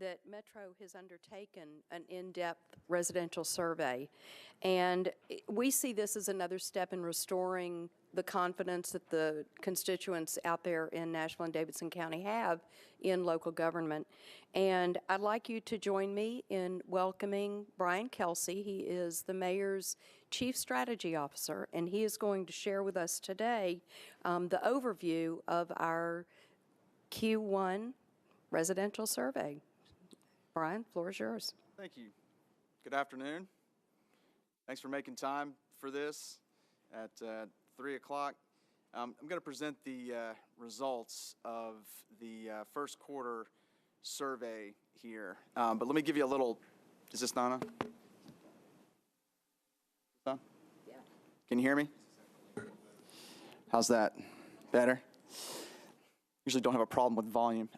that Metro has undertaken an in-depth residential survey, and we see this as another step in restoring the confidence that the constituents out there in Nashville and Davidson County have in local government. And I'd like you to join me in welcoming Brian Kelsey. He is the mayor's Chief Strategy Officer, and he is going to share with us today the overview of our Q1 residential survey. Brian, floor is yours. Thank you. Good afternoon. Thanks for making time for this at 3 o'clock. I'm going to present the results of the first quarter survey here. But let me give you a little, is this Donna? Yeah. Can you hear me? How's that? Better? Usually don't have a problem with volume.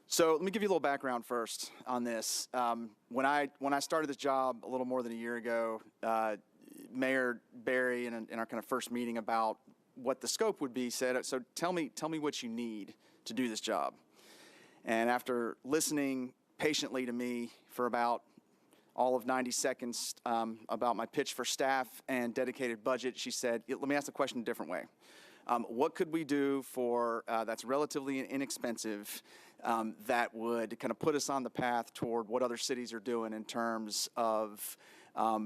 So let me give you a little background first on this. When I started this job a little more than a year ago, Mayor Barry, in our kind of first meeting about what the scope would be, said, "So tell me what you need to do this job." And after listening patiently to me for about all of 90 seconds about my pitch for staff and dedicated budget, she said, "Let me ask the question a different way. What could we do for that's relatively inexpensive that would kind of put us on the path toward what other cities are doing in terms of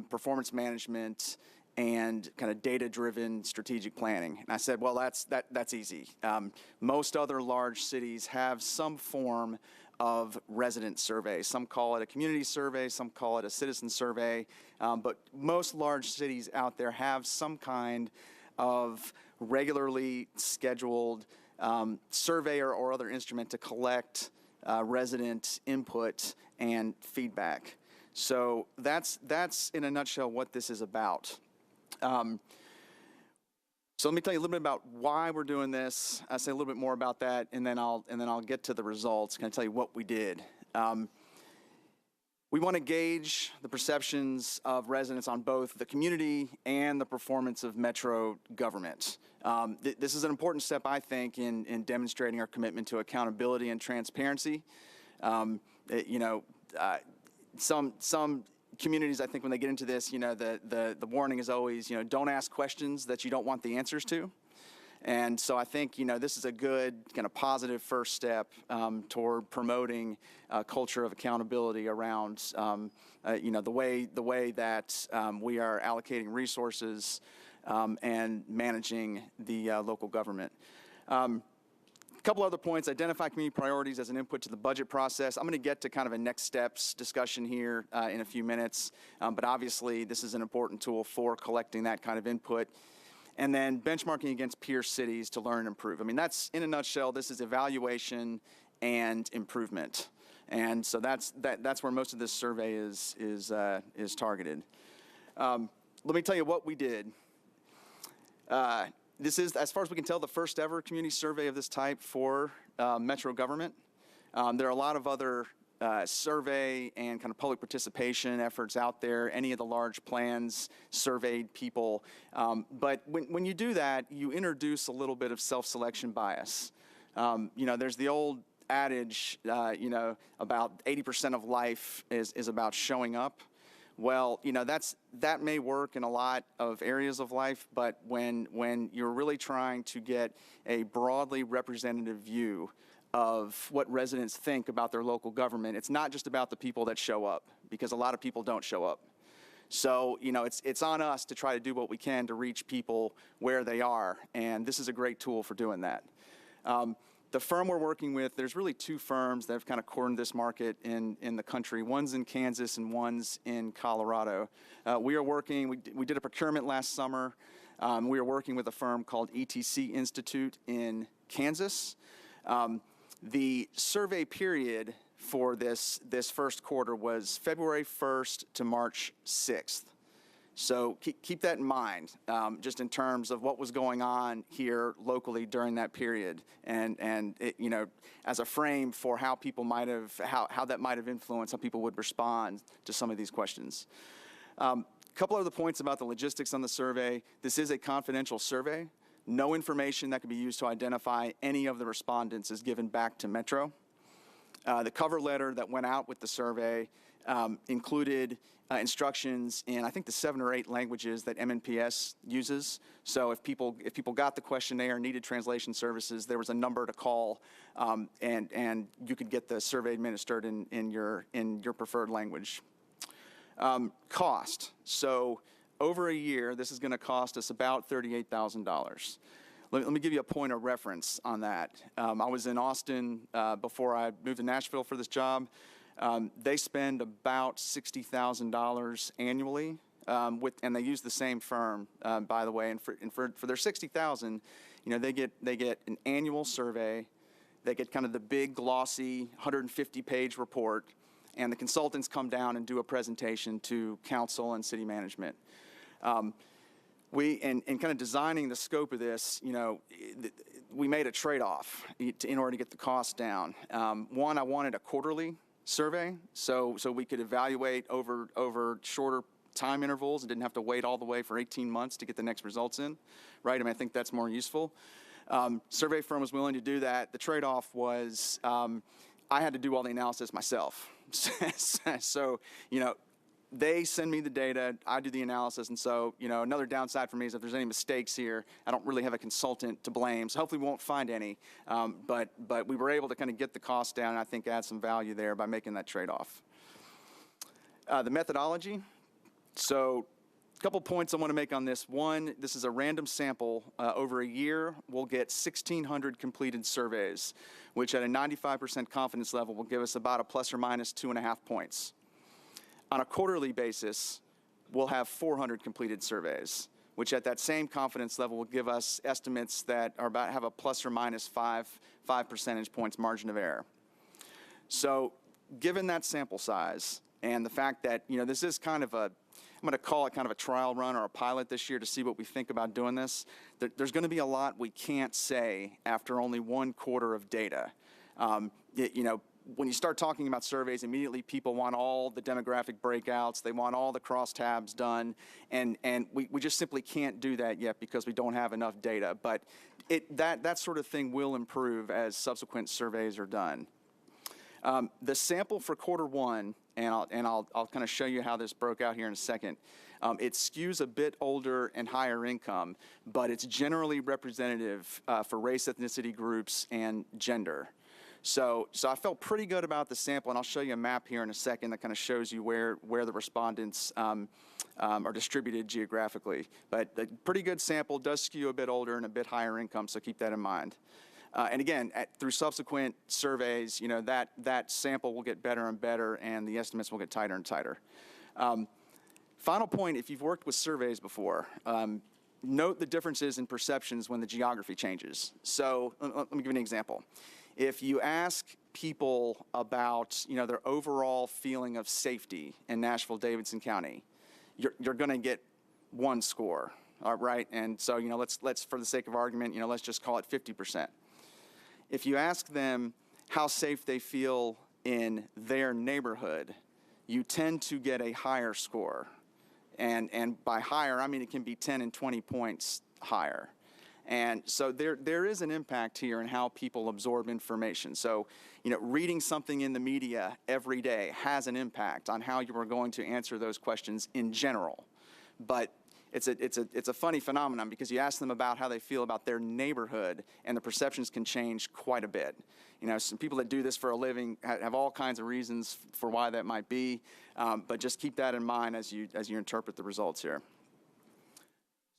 performance management and kind of data-driven strategic planning?" And I said, well, that's easy. Most other large cities have some form of resident survey. Some call it a community survey, some call it a citizen survey, but most large cities out there have some kind of regularly scheduled survey or other instrument to collect resident input and feedback. So that's in a nutshell what this is about. So let me tell you a little bit about why we're doing this. I'll say a little bit more about that, and then I'll get to the results. Can I tell you what we did? We want to gauge the perceptions of residents on both the community and the performance of Metro government. This is an important step, I think, in demonstrating our commitment to accountability and transparency. Some communities, I think, when they get into this, the warning is always, don't ask questions that you don't want the answers to. And so I think, this is a good kind of positive first step toward promoting a culture of accountability around, the way that we are allocating resources and managing the local government. A couple other points: identify community priorities as an input to the budget process. I'm going to get to kind of a next steps discussion here in a few minutes, but obviously this is an important tool for collecting that kind of input. And then benchmarking against peer cities to learn and improve. I mean, that's, in a nutshell, this is evaluation and improvement. And so that's where most of this survey is targeted. Let me tell you what we did. This is, as far as we can tell, the first ever community survey of this type for Metro government. There are a lot of other survey and kind of public participation efforts out there. Any of the large plans surveyed people. But when you do that, you introduce a little bit of self-selection bias. There's the old adage, about 80% of life is about showing up. Well, that may work in a lot of areas of life, but when you're really trying to get a broadly representative view of what residents think about their local government, it's not just about the people that show up, because a lot of people don't show up. So, it's on us to try to do what we can to reach people where they are, and this is a great tool for doing that. The firm we're working with, there's really two firms that have kind of cornered this market in the country. One's in Kansas and one's in Colorado. We did a procurement last summer. We are working with a firm called ETC Institute in Kansas. The survey period for this first quarter was February 1st to March 6th. So keep that in mind, just in terms of what was going on here locally during that period, and it, as a frame for how people might have, how that might have influenced how people would respond to some of these questions. A couple other points about the logistics on the survey. This is a confidential survey. No information that can be used to identify any of the respondents is given back to Metro. The cover letter that went out with the survey included instructions in, I think, the 7 or 8 languages that MNPS uses. So if people got the questionnaire, needed translation services, there was a number to call, and you could get the survey administered in your preferred language. Cost. So over a year, this is going to cost us about $38,000. Let me give you a point of reference on that. I was in Austin before I moved to Nashville for this job. They spend about $60,000 annually, and they use the same firm, by the way. And for their $60,000, they get an annual survey. They get kind of the big, glossy, 150-page report, and the consultants come down and do a presentation to council and city management. In kind of designing the scope of this, we made a trade-off in order to get the cost down. One, I wanted a quarterly survey, so we could evaluate over shorter time intervals and didn't have to wait all the way for 18 months to get the next results in, right? I mean, I think that's more useful. Survey firm was willing to do that. The trade-off was I had to do all the analysis myself. So, they send me the data, I do the analysis, and so, another downside for me is if there's any mistakes here, I don't really have a consultant to blame, so hopefully we won't find any, but we were able to kind of get the cost down and I think add some value there by making that trade-off. The methodology, so a couple points I want to make on this. One, this is a random sample. Over a year, we'll get 1,600 completed surveys, which at a 95% confidence level will give us about a plus or minus 2.5 points. On a quarterly basis, we'll have 400 completed surveys, which at that same confidence level will give us estimates that are have a plus or minus 5 percentage points margin of error. So given that sample size and the fact that, this is kind of I'm going to call it kind of a trial run or a pilot this year to see what we think about doing this, there's going to be a lot we can't say after only 1 quarter of data. When you start talking about surveys, immediately people want all the demographic breakouts, they want all the crosstabs done, and we just simply can't do that yet because we don't have enough data. But that sort of thing will improve as subsequent surveys are done. The sample for quarter 1, and I'll kind of show you how this broke out here in a second. It skews a bit older and higher income, but it's generally representative for race, ethnicity groups, and gender. So I felt pretty good about the sample, and I'll show you a map here in a second that kind of shows you where the respondents are distributed geographically. But a pretty good sample, does skew a bit older and a bit higher income, so keep that in mind. And again, through subsequent surveys, that sample will get better and better, and the estimates will get tighter and tighter. Final point, if you've worked with surveys before, note the differences in perceptions when the geography changes. So let me give you an example. If you ask people about, their overall feeling of safety in Nashville-Davidson County, you're going to get 1 score, all right? And so, let's for the sake of argument, let's just call it 50%. If you ask them how safe they feel in their neighborhood, you tend to get a higher score. And by higher, I mean it can be 10 and 20 points higher. And so there is an impact here in how people absorb information. So, reading something in the media every day has an impact on how you are going to answer those questions in general. But it's a funny phenomenon because you ask them about how they feel about their neighborhood, and the perceptions can change quite a bit. Some people that do this for a living have all kinds of reasons for why that might be, but just keep that in mind as you interpret the results here.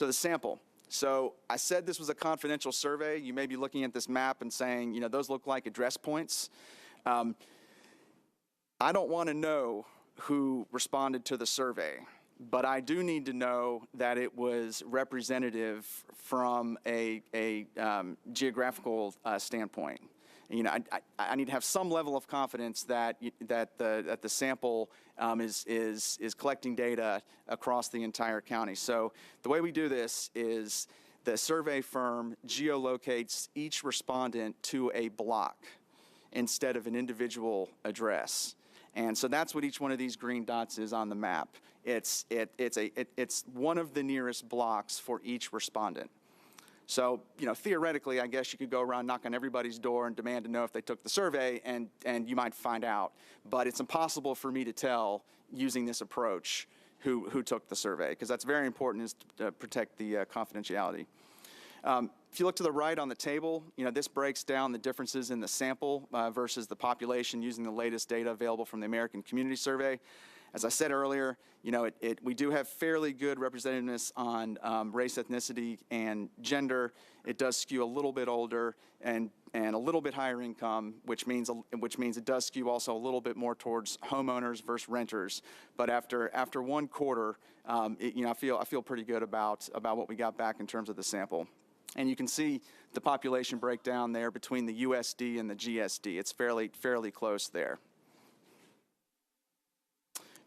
So the sample. So I said this was a confidential survey. You may be looking at this map and saying, those look like address points. I don't want to know who responded to the survey, but I do need to know that it was representative from a geographical standpoint. I need to have some level of confidence that the sample is collecting data across the entire county. So the way we do this is the survey firm geolocates each respondent to a block instead of an individual address. And so that's what each one of these green dots is on the map. It's one of the nearest blocks for each respondent. So, theoretically, I guess you could go around, knock on everybody's door and demand to know if they took the survey, and you might find out. But it's impossible for me to tell using this approach who took the survey, because that's very important, is to protect the confidentiality. If you look to the right on the table, this breaks down the differences in the sample versus the population using the latest data available from the American Community Survey. As I said earlier, we do have fairly good representativeness on race, ethnicity, and gender. It does skew a little bit older and a little bit higher income, which means it does skew also a little bit more towards homeowners versus renters. But after one quarter, I feel pretty good about what we got back in terms of the sample. And you can see the population breakdown there between the USD and the GSD. It's fairly close there.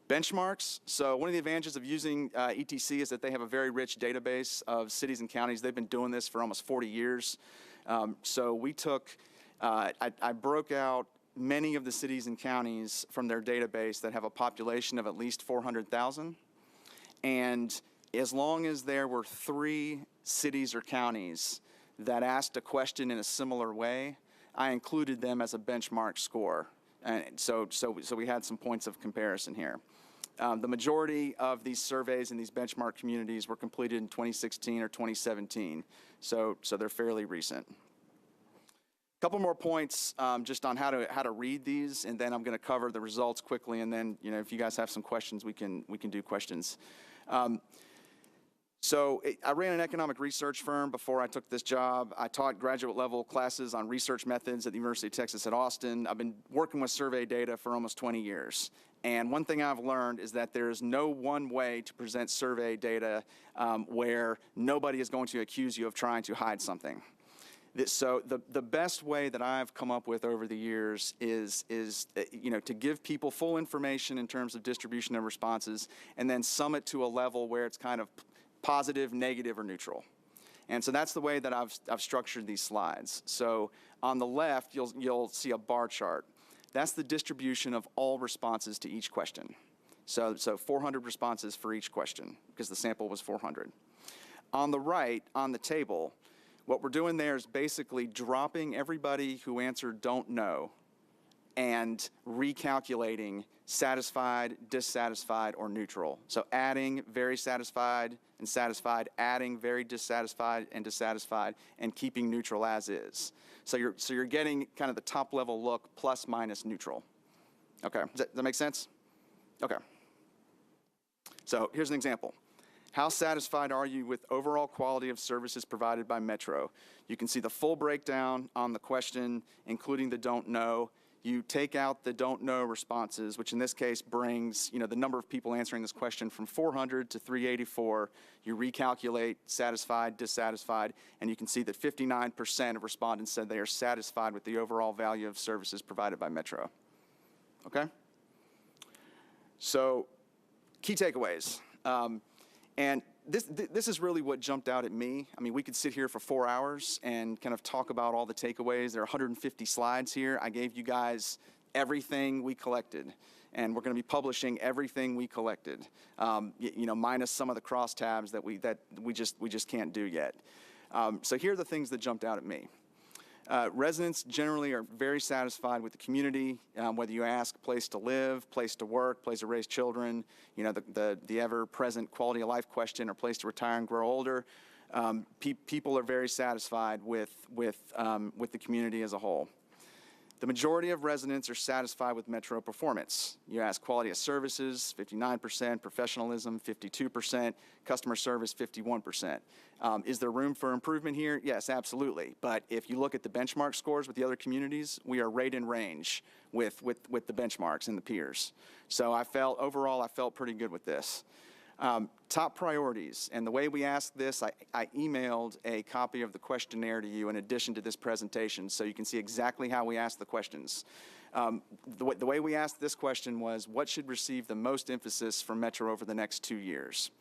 Benchmarks. So one of the advantages of using ETC is that they have a very rich database of cities and counties. They've been doing this for almost 40 years. So we took, I broke out many of the cities and counties from their database that have a population of at least 400,000. And as long as there were 3 cities or counties that asked a question in a similar way, I included them as a benchmark score. And so we had some points of comparison here. The majority of these surveys in these benchmark communities were completed in 2016 or 2017, so they're fairly recent. A couple more points just on how to read these, and then I'm going to cover the results quickly, and then if you guys have some questions, we can do questions. I ran an economic research firm before I took this job. I taught graduate level classes on research methods at the University of Texas at Austin. I've been working with survey data for almost 20 years. And one thing I've learned is that there is no one way to present survey data where nobody is going to accuse you of trying to hide something. So the best way that I've come up with over the years is to give people full information in terms of distribution of responses, and then sum it to a level where it's kind of positive, negative, or neutral. And so that's the way that I've structured these slides. So on the left, you'll see a bar chart. That's the distribution of all responses to each question. So 400 responses for each question, because the sample was 400. On the right, on the table, what we're doing there is basically dropping everybody who answered don't know and recalculating satisfied, dissatisfied, or neutral. So adding very satisfied and satisfied, adding very dissatisfied and dissatisfied, and keeping neutral as is. So you're getting kind of the top level look plus minus neutral. Okay, does that make sense? Okay. So here's an example. How satisfied are you with overall quality of services provided by Metro? You can see the full breakdown on the question, including the don't know. You take out the don't know responses, which in this case brings the number of people answering this question from 400 to 384. You recalculate satisfied, dissatisfied, and you can see that 59% of respondents said they are satisfied with the overall value of services provided by Metro. Okay? So, key takeaways. And this is really what jumped out at me. I mean, we could sit here for 4 hours and kind of talk about all the takeaways. There are 150 slides here. I gave you guys everything we collected, and we're going to be publishing everything we collected, minus some of the crosstabs that we just can't do yet. So here are the things that jumped out at me. Residents generally are very satisfied with the community, whether you ask place to live, place to work, place to raise children, the ever-present quality of life question, or place to retire and grow older. People are very satisfied with the community as a whole. The majority of residents are satisfied with Metro performance. You ask quality of services, 59%, professionalism, 52%, customer service, 51%. Is there room for improvement here? Yes, absolutely. But if you look at the benchmark scores with the other communities, we are right in range with the benchmarks and the peers. So overall, I felt pretty good with this. Top priorities, and the way we asked this, I emailed a copy of the questionnaire to you in addition to this presentation, so you can see exactly how we asked the questions. The way we asked this question was, what should receive the most emphasis from Metro over the next 2 years?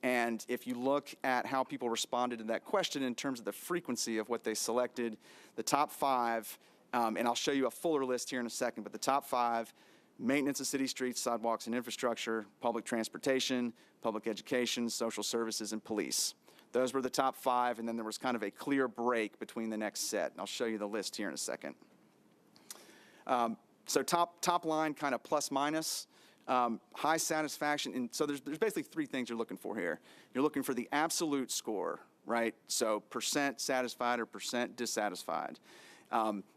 And if you look at how people responded to that question in terms of the frequency of what they selected, the top 5, and I'll show you a fuller list here in a second, but the top 5, maintenance of city streets, sidewalks, and infrastructure, public transportation, public education, social services, and police. Those were the top 5, and then there was kind of a clear break between the next set. And I'll show you the list here in a second. So top line, kind of plus minus. High satisfaction, and so there's basically 3 things you're looking for here. You're looking for the absolute score, right? So percent satisfied or percent dissatisfied.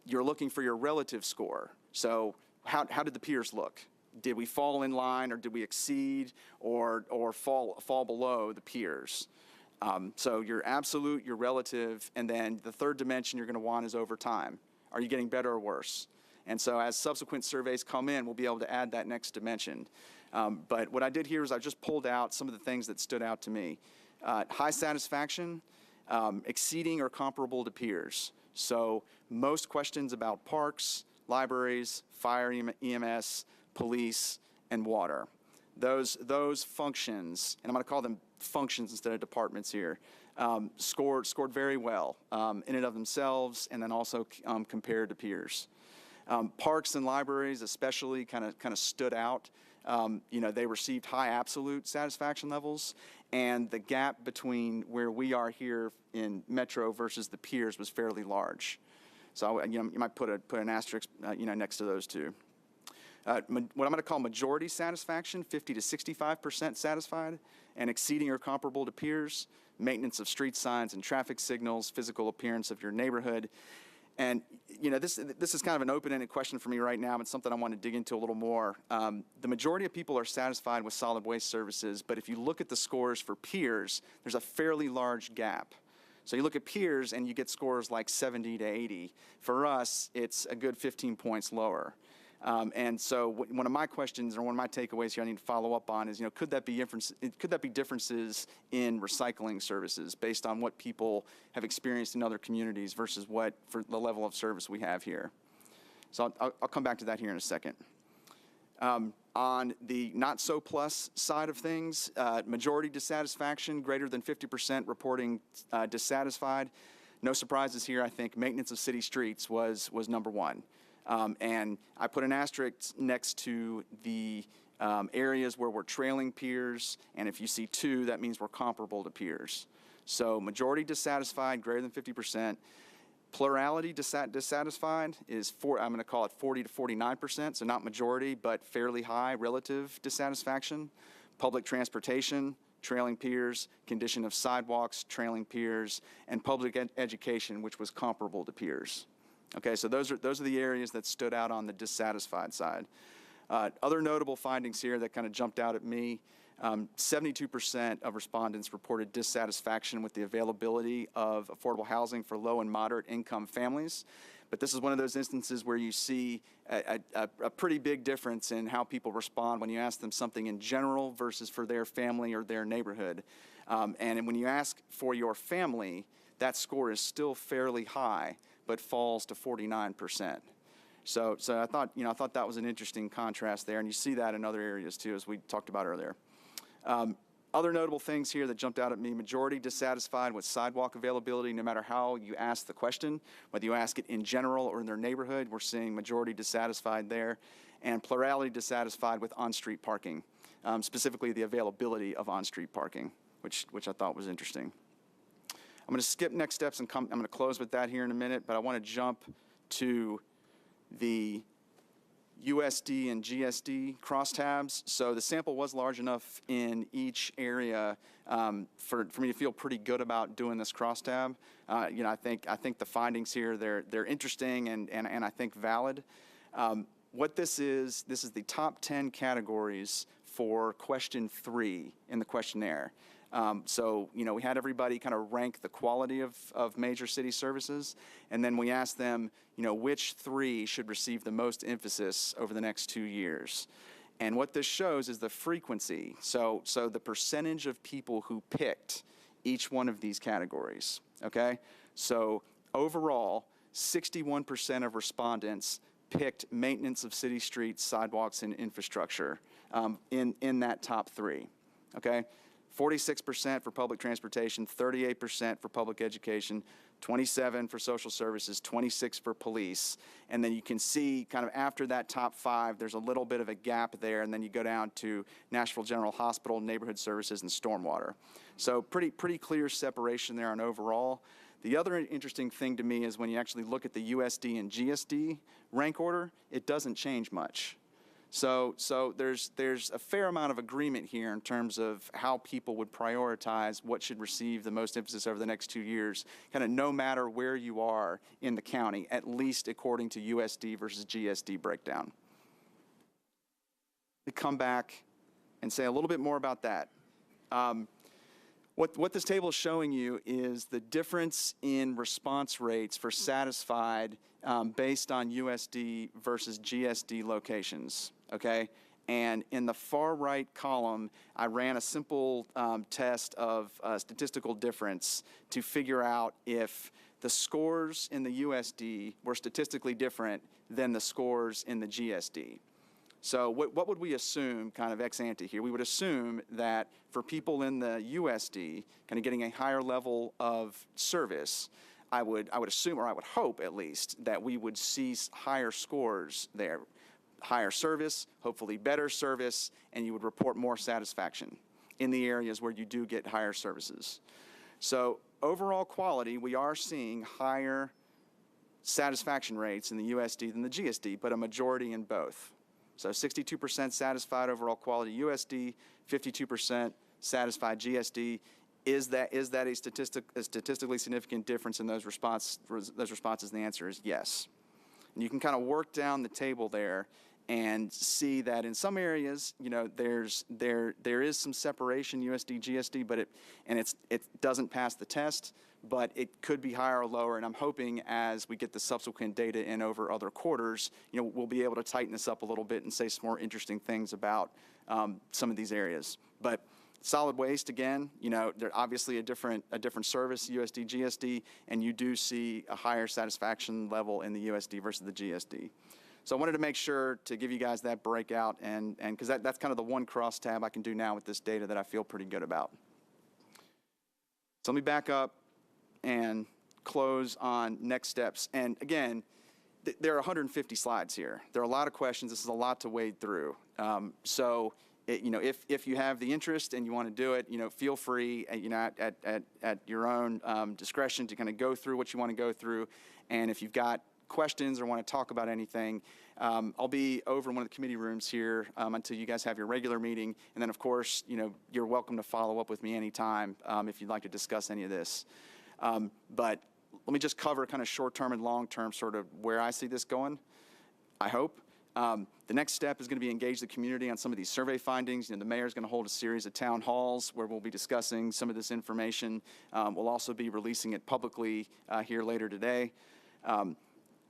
You're looking for your relative score. So how did the peers look? Did we fall in line, or did we exceed or fall below the peers? So your absolute, your relative, and then the third dimension you're going to want is over time. Are you getting better or worse? And so as subsequent surveys come in, we'll be able to add that next dimension. But what I did here is I just pulled out some of the things that stood out to me. High satisfaction, exceeding or comparable to peers. So most questions about parks, libraries, fire, EMS, police, and water. Those functions, and I'm going to call them functions instead of departments here, scored very well in and of themselves, and then also compared to peers. Parks and libraries especially kind of stood out. They received high absolute satisfaction levels, and the gap between where we are here in Metro versus the peers was fairly large. So you might put an asterisk next to those two. What I'm going to call majority satisfaction, 50 to 65% satisfied, and exceeding or comparable to peers, maintenance of street signs and traffic signals, physical appearance of your neighborhood. And, this is kind of an open-ended question for me right now, but something I want to dig into a little more. The majority of people are satisfied with solid waste services, but if you look at the scores for peers, there's a fairly large gap. So you look at peers and you get scores like 70 to 80. For us, it's a good 15 points lower. And so one of my questions, or one of my takeaways here I need to follow up on is, could that be differences in recycling services based on what people have experienced in other communities versus what for the level of service we have here? So I'll come back to that here in a second. On the not so plus side of things, majority dissatisfaction, greater than 50% reporting dissatisfied. No surprises here. I think maintenance of city streets was number 1. And I put an asterisk next to the areas where we're trailing peers, and if you see 2, that means we're comparable to peers. So majority dissatisfied, greater than 50%. Plurality dissatisfied is, I'm going to call it 40 to 49%, so not majority, but fairly high relative dissatisfaction. Public transportation, trailing peers, condition of sidewalks, trailing peers, and public education, which was comparable to peers. Okay, so those are the areas that stood out on the dissatisfied side. Other notable findings here that kind of jumped out at me, 72% of respondents reported dissatisfaction with the availability of affordable housing for low and moderate income families. But this is one of those instances where you see a pretty big difference in how people respond when you ask them something in general versus for their family or their neighborhood. And when you ask for your family, that score is still fairly high, but falls to 49%. So I thought that was an interesting contrast there, and you see that in other areas too, as we talked about earlier. Other notable things here that jumped out at me: majority dissatisfied with sidewalk availability, no matter how you ask the question, whether you ask it in general or in their neighborhood. We're seeing majority dissatisfied there, and plurality dissatisfied with on-street parking, specifically the availability of on-street parking, which I thought was interesting. I'm going to skip next steps and I'm going to close with that here in a minute, but I want to jump to the USD and GSD crosstabs. So the sample was large enough in each area for me to feel pretty good about doing this crosstab. I think the findings here, they're interesting and I think valid. What this is the top 10 categories for question 3 in the questionnaire. So we had everybody kind of rank the quality of major city services, and then we asked them, which 3 should receive the most emphasis over the next 2 years. And what this shows is the frequency, so the percentage of people who picked each one of these categories, okay? So overall, 61% of respondents picked maintenance of city streets, sidewalks, and infrastructure in that top 3, okay? 46% for public transportation, 38% for public education, 27 for social services, 26 for police. And then you can see kind of after that top 5, there's a little bit of a gap there. And then you go down to Nashville General Hospital, neighborhood services, and stormwater. So pretty clear separation there on overall. The other interesting thing to me is when you actually look at the USD and GSD rank order, it doesn't change much. So there's a fair amount of agreement here in terms of how people would prioritize what should receive the most emphasis over the next 2 years, kind of no matter where you are in the county, at least according to USD versus GSD breakdown. To come back and say a little bit more about that. What this table is showing you is the difference in response rates for satisfied based on USD versus GSD locations, okay? And in the far right column, I ran a simple test of statistical difference to figure out if the scores in the USD were statistically different than the scores in the GSD. So what would we assume kind of ex ante here? We would assume that for people in the USD, kind of getting a higher level of service, I would assume, or I would hope at least, that we would see higher scores there. Higher service, hopefully better service, and you would report more satisfaction in the areas where you do get higher services. So overall quality, we are seeing higher satisfaction rates in the USD than the GSD, but a majority in both. So 62% satisfied overall quality USD, 52% satisfied GSD. Is that a statistically significant difference in those responses? And the answer is yes. And you can kind of work down the table there and see that in some areas, you know, there is some separation USD GSD, but it doesn't pass the test, but it could be higher or lower. And I'm hoping as we get the subsequent data in over other quarters, you know, we'll be able to tighten this up a little bit and say some more interesting things about some of these areas. But solid waste, again, you know, they're obviously a different service, USD, GSD, and you do see a higher satisfaction level in the USD versus the GSD. So I wanted to make sure to give you guys that breakout, and because that's kind of the one crosstab I can do now with this data that I feel pretty good about. So let me back up and close on next steps. And again, there are 150 slides here. There are a lot of questions. This is a lot to wade through. You know, if you have the interest and you want to do it, you know, feel free, you know, at your own discretion to kind of go through what you want to go through. And if you've got questions or want to talk about anything, I'll be over in one of the committee rooms here until you guys have your regular meeting. And then, of course, you know, you're welcome to follow up with me anytime if you'd like to discuss any of this. But let me just cover kind of short-term and long-term sort of where I see this going, I hope. The next step is going to be engage the community on some of these survey findings. You know, the mayor is going to hold a series of town halls where we'll be discussing some of this information. We'll also be releasing it publicly here later today.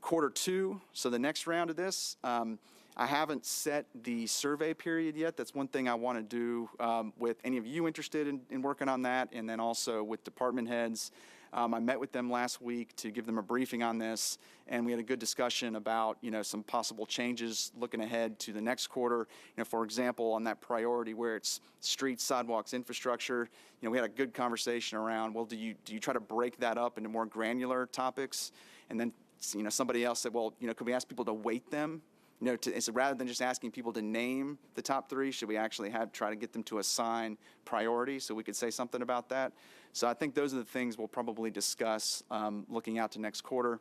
Quarter 2, so the next round of this, I haven't set the survey period yet. That's one thing I want to do with any of you interested in working on that, and then also with department heads. I met with them last week to give them a briefing on this, and we had a good discussion about, you know, some possible changes looking ahead to the next quarter. You know, for example, on that priority where it's streets, sidewalks, infrastructure, you know, we had a good conversation around, well, do you try to break that up into more granular topics? And then, you know, somebody else said, well, you know, could we ask people to weight them? You know, so rather than just asking people to name the top 3, should we actually try to get them to assign priority so we could say something about that? So I think those are the things we'll probably discuss looking out to next quarter.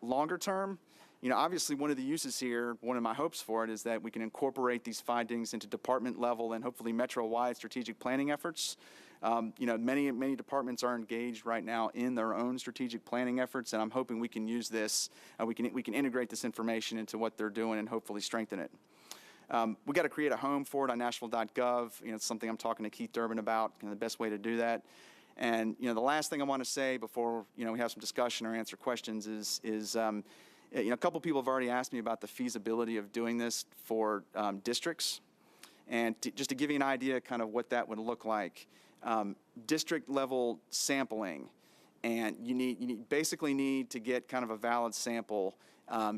Longer term, you know, obviously one of the uses here, one of my hopes for it is that we can incorporate these findings into department level and hopefully metro-wide strategic planning efforts. You know, many departments are engaged right now in their own strategic planning efforts, and I'm hoping we can use this, we can integrate this information into what they're doing and hopefully strengthen it. We got to create a home for it on Nashville.gov. You know, it's something I'm talking to Keith Durbin about, kind of the best way to do that. And, you know, the last thing I want to say before, you know, we have some discussion or answer questions is you know, a couple people have already asked me about the feasibility of doing this for districts. And just to give you an idea kind of what that would look like, district level sampling, and you basically need to get kind of a valid sample.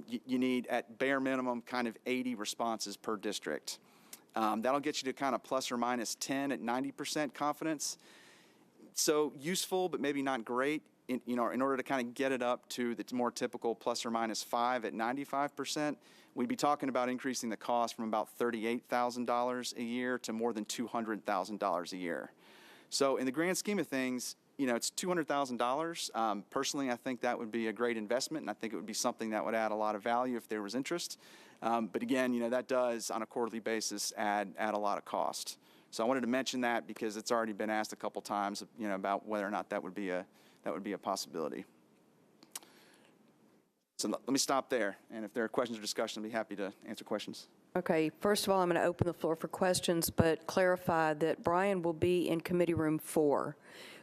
You need at bare minimum kind of 80 responses per district. That'll get you to kind of plus or minus 10 at 90% confidence. So useful, but maybe not great. in order to kind of get it up to the more typical plus or minus 5 at 95%, we'd be talking about increasing the cost from about $38,000 a year to more than $200,000 a year. So in the grand scheme of things, it's $200,000. Personally, I think that would be a great investment, and I think it would be something that would add a lot of value if there was interest. But again, that does, on a quarterly basis, add a lot of cost. So I wanted to mention that because it's already been asked a couple times, about whether or not that would be a possibility. So let me stop there, and if there are questions or discussion, I'll be happy to answer questions. Okay, first of all, I'm going to open the floor for questions, but clarify that Brian will be in Committee Room 4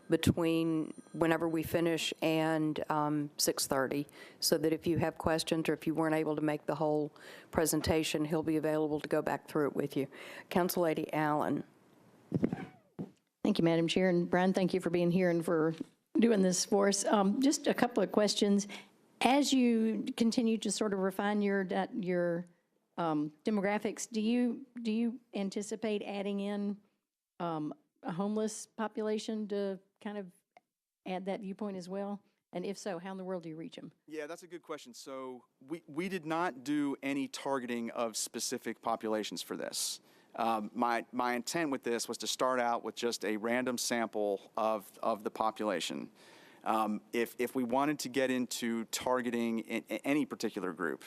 between whenever we finish and 6:30, so that if you have questions or if you weren't able to make the whole presentation, he'll be available to go back through it with you. Council Lady Allen. Thank you, Madam Chair. And Brian, thank you for being here and for doing this for us. Just a couple of questions. As you continue to sort of refine your demographics, do you anticipate adding in a homeless population to kind of add that viewpoint as well? And if so, how in the world do you reach them? Yeah, that's a good question. So we did not do any targeting of specific populations for this. My intent with this was to start out with just a random sample of the population. If we wanted to get into targeting any particular group,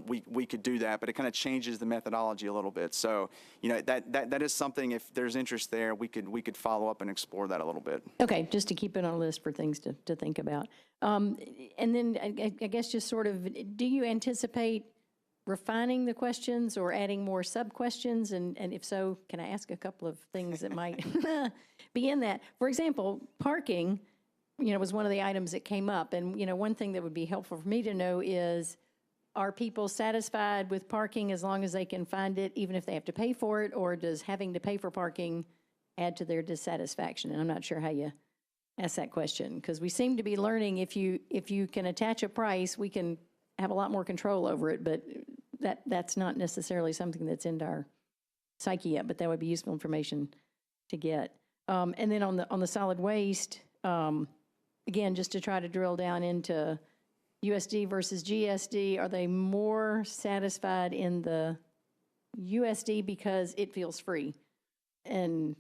we could do that, but it kind of changes the methodology a little bit. So, that is something, if there's interest there, we could follow up and explore that a little bit. Okay, just to keep it on a list for things to think about. And then I guess just sort of, do you anticipate refining the questions or adding more sub-questions? And if so, can I ask a couple of things that might be in that? For example, parking, was one of the items that came up. And, one thing that would be helpful for me to know is, are people satisfied with parking as long as they can find it, even if they have to pay for it? Or does having to pay for parking add to their dissatisfaction? And I'm not sure how you ask that question, because we seem to be learning if you can attach a price, we can have a lot more control over it, but that's not necessarily something that's into our psyche yet, but that would be useful information to get. And then on the solid waste, again, just to try to drill down into USD versus GSD, are they more satisfied in the USD because it feels free, and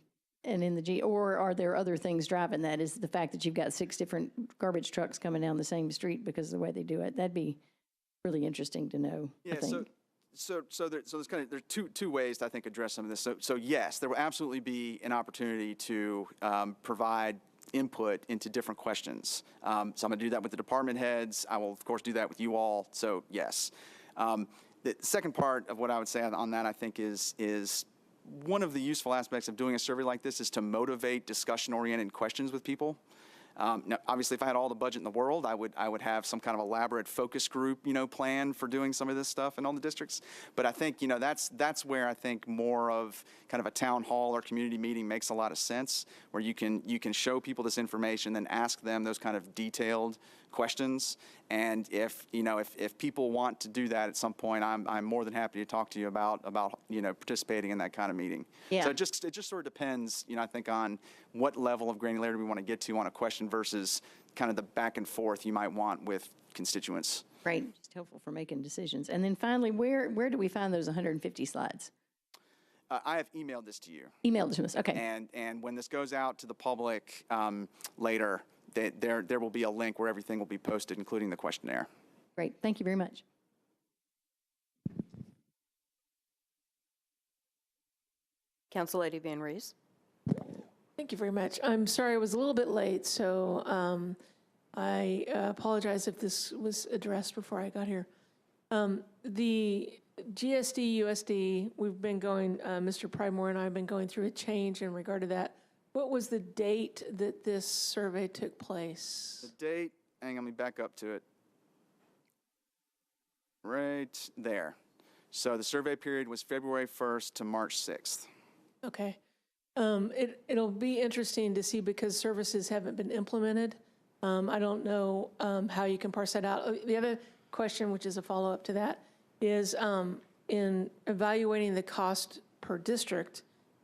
in the G, or are there other things driving that? Is the fact that you've got 6 different garbage trucks coming down the same street because of the way they do it? That'd be really interesting to know. Yeah, I think. So there's two ways to, I think, address some of this. So yes, there will absolutely be an opportunity to provide input into different questions. So I'm going to do that with the department heads. I will, of course, do that with you all. So yes. The second part of what I would say on that, I think, is one of the useful aspects of doing a survey like this is to motivate discussion-oriented questions with people. Now, obviously, if I had all the budget in the world, I would have some kind of elaborate focus group, plan for doing some of this stuff in all the districts. But I think, that's where I think more of kind of a town hall or community meeting makes a lot of sense, where you can show people this information, then ask them those kind of detailed questions. And if people want to do that at some point, I'm more than happy to talk to you about participating in that kind of meeting. Yeah. So it just sort of depends, I think, on what level of granularity we want to get to on a question versus kind of the back and forth you might want with constituents. Right, just helpful for making decisions. And then finally, where do we find those 150 slides? I have emailed this to you. Emailed it to us, okay. And when this goes out to the public later, there will be a link where everything will be posted, including the questionnaire. Great, thank you very much. Council Lady Van Rees. Thank you very much. I'm sorry I was a little bit late, so I apologize if this was addressed before I got here. The GSD, USD, we've been going, Mr. Pridemore and I have been going through a change in regard to that. What was the date that this survey took place? The date, hang on, let me back up to it. Right there. So the survey period was February 1st to March 6th. Okay. It'll be interesting to see because services haven't been implemented. I don't know how you can parse that out. The other question, which is a follow-up to that, is in evaluating the cost per district,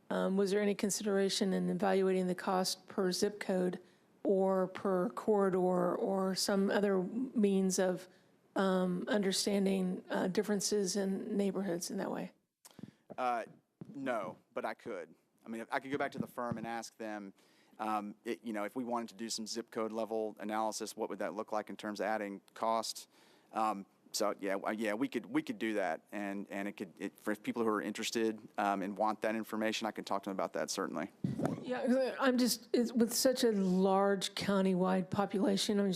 was there any consideration in evaluating the cost per zip code or per corridor or some other means of understanding differences in neighborhoods in that way? No, but I could. I mean, I could go back to the firm and ask them, if we wanted to do some zip code level analysis, what would that look like in terms of adding cost? So we could do that, and for people who are interested and want that information, I can talk to them about that certainly. Yeah, with such a large countywide population, I mean,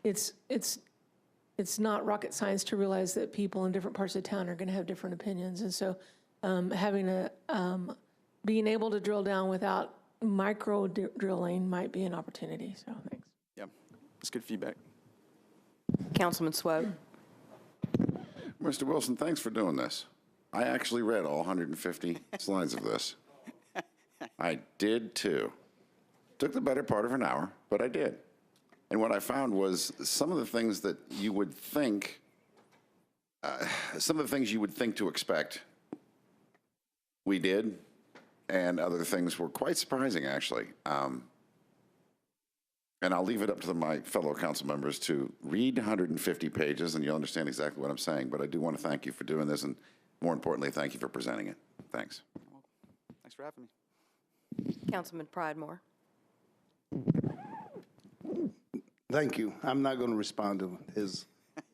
it's not rocket science to realize that people in different parts of town are going to have different opinions, and so being able to drill down without micro drilling might be an opportunity. So thanks. Yeah, that's good feedback. Councilman Swope. Mr. Wilson, thanks for doing this. I actually read all 150 slides of this. I did too. Took the better part of an hour, but I did. And what I found was some of the things that you would think, to expect, we did, and other things were quite surprising, actually. And I'll leave it up to my fellow council members to read 150 pages, and you'll understand exactly what I'm saying. But I do want to thank you for doing this, and more importantly, thank you for presenting it. Thanks. Thanks for having me. Councilman Pridemore. Thank you. I'm not going to respond to his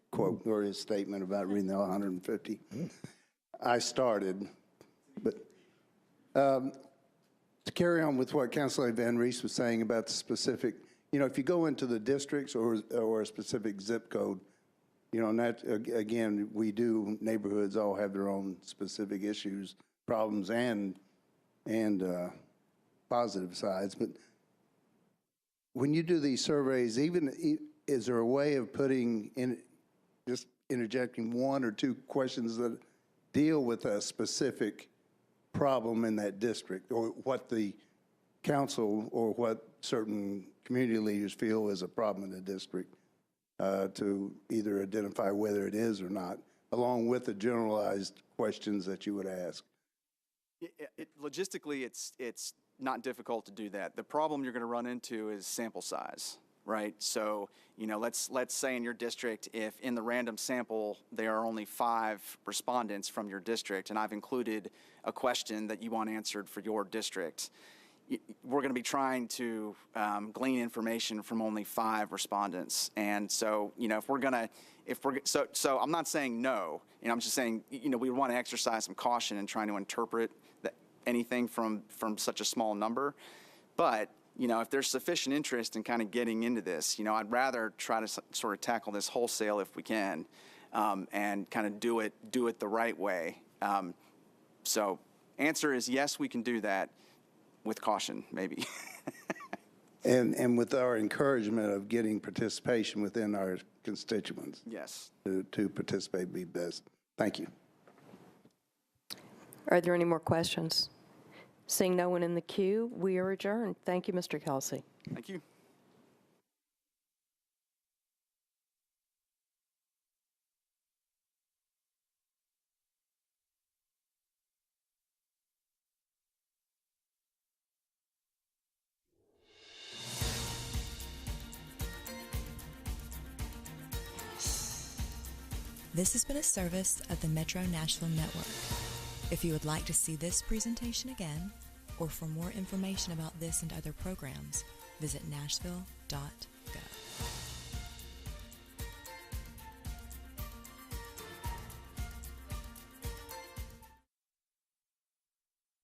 quote or his statement about reading the 150. I started, but to carry on with what Councilor Van Rees was saying about the specific, if you go into the districts or a specific zip code, and that, again, neighborhoods all have their own specific issues, problems, and positive sides. But when you do these surveys, is there a way of just interjecting one or two questions that deal with a specific problem in that district, or what the council or what certain community leaders feel is a problem in the district, to either identify whether it is or not, along with the generalized questions that you would ask? Logistically, it's not difficult to do that. The problem you're going to run into is sample size, right? So, let's say in your district, if in the random sample there are only 5 respondents from your district, and I've included a question that you want answered for your district, we're going to be trying to glean information from only 5 respondents. And so, so I'm not saying no, I'm just saying, we want to exercise some caution in trying to interpret anything from such a small number. But, if there's sufficient interest in kind of getting into this, I'd rather try to sort of tackle this wholesale if we can, and kind of do it the right way. So answer is yes, we can do that. With caution, maybe. and with our encouragement of getting participation within our constituents. Yes. To participate would be best. Thank you. Are there any more questions? Seeing no one in the queue, we are adjourned. Thank you, Mr. Kelsey. Thank you. This has been a service of the Metro Nashville Network. If you would like to see this presentation again, or for more information about this and other programs, visit nashville.gov.